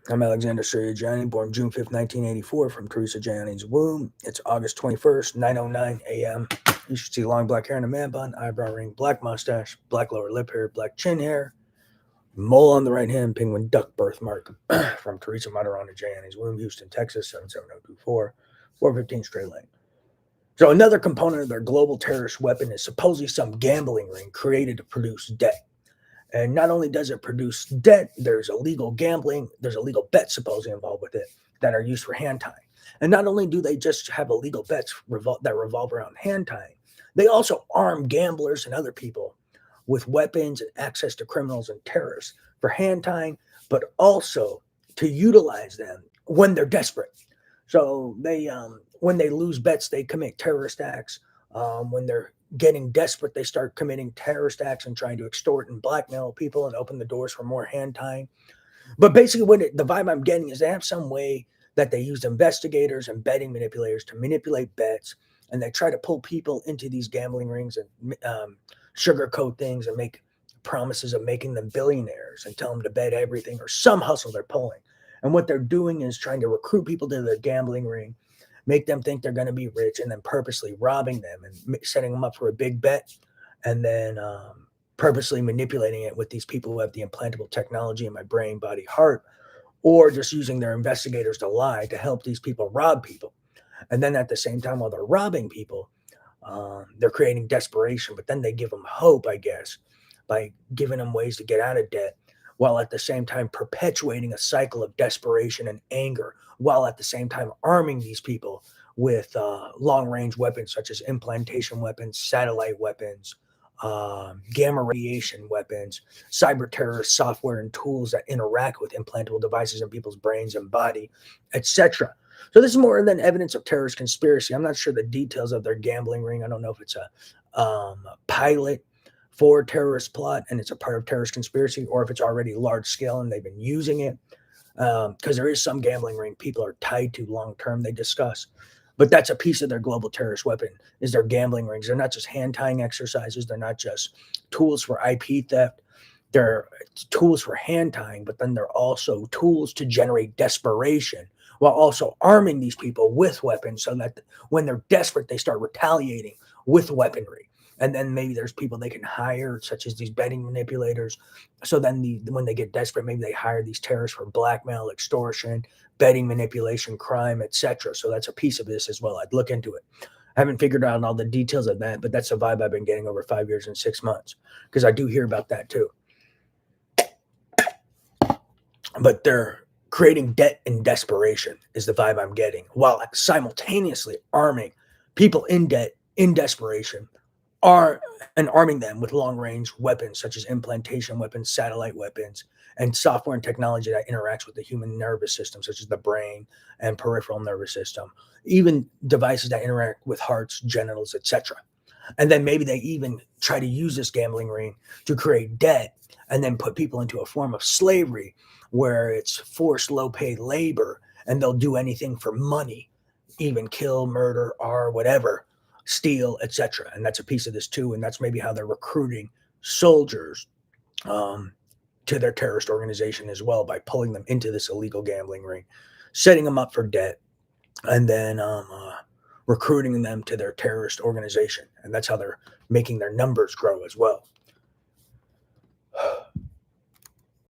I'm Alexander Sirianni, born June 5th, 1984, from Teresa Gianni's womb. It's August 21st, 9:09 a.m. You should see long black hair and a man bun, eyebrow ring, black mustache, black lower lip hair, black chin hair, mole on the right hand, penguin duck birthmark from Teresa Materona Gianni's womb, Houston, Texas, 77024, 415 straight lane. So another component of their global terrorist weapon is supposedly some gambling ring created to produce debt. And not only does it produce debt, there's illegal gambling, there's illegal bets supposedly involved with it that are used for hand tying. And not only do they just have illegal bets that revolve around hand tying, they also arm gamblers and other people with weapons and access to criminals and terrorists for hand tying, but also to utilize them when they're desperate. So when they lose bets, they commit terrorist acts. When they're getting desperate, they start committing terrorist acts and trying to extort and blackmail people and open the doors for more hand tying. But basically, the vibe I'm getting is they have some way that they use investigators and betting manipulators to manipulate bets, and they try to pull people into these gambling rings and sugarcoat things and make promises of making them billionaires and tell them to bet everything or some hustle they're pulling. And what they're doing is trying to recruit people to their gambling ring, make them think they're going to be rich, and then purposely robbing them and setting them up for a big bet, and then purposely manipulating it with these people who have the implantable technology in my brain, body, heart, or just using their investigators to lie to help these people rob people. And then at the same time, while they're robbing people, they're creating desperation, but then they give them hope, I guess, by giving them ways to get out of debt, while at the same time perpetuating a cycle of desperation and anger, while at the same time arming these people with long range weapons such as implantation weapons, satellite weapons, gamma radiation weapons, cyber terrorist software and tools that interact with implantable devices in people's brains and body, etc. So this is more than evidence of terrorist conspiracy. I'm not sure the details of their gambling ring. I don't know if it's a pilot for a terrorist plot and it's a part of terrorist conspiracy, or if it's already large scale and they've been using it. Because there is some gambling ring people are tied to long term. They discuss, but that's a piece of their global terrorist weapon is their gambling rings. They're not just hand tying exercises. They're not just tools for IP theft. They're tools for hand tying, but then they're also tools to generate desperation while also arming these people with weapons so that when they're desperate, they start retaliating with weaponry. And then maybe there's people they can hire, such as these betting manipulators. So then when they get desperate, maybe they hire these terrorists for blackmail, extortion, betting manipulation, crime, etc. So that's a piece of this as well. I'd look into it. I haven't figured out all the details of that, but that's the vibe I've been getting over 5 years and 6 months because I do hear about that too. But they're creating debt and desperation is the vibe I'm getting, while simultaneously arming people in debt, in desperation, are and arming them with long range weapons such as implantation weapons, satellite weapons, and software and technology that interacts with the human nervous system, such as the brain and peripheral nervous system, even devices that interact with hearts, genitals, etc. And then maybe they even try to use this gambling ring to create debt and then put people into a form of slavery where it's forced low paid labor and they'll do anything for money, even kill, murder, or whatever, steal, etc. And that's a piece of this too. And that's maybe how they're recruiting soldiers um, to their terrorist organization as well by pulling them into this illegal gambling ring, setting them up for debt, and then recruiting them to their terrorist organization. And that's how they're making their numbers grow as well.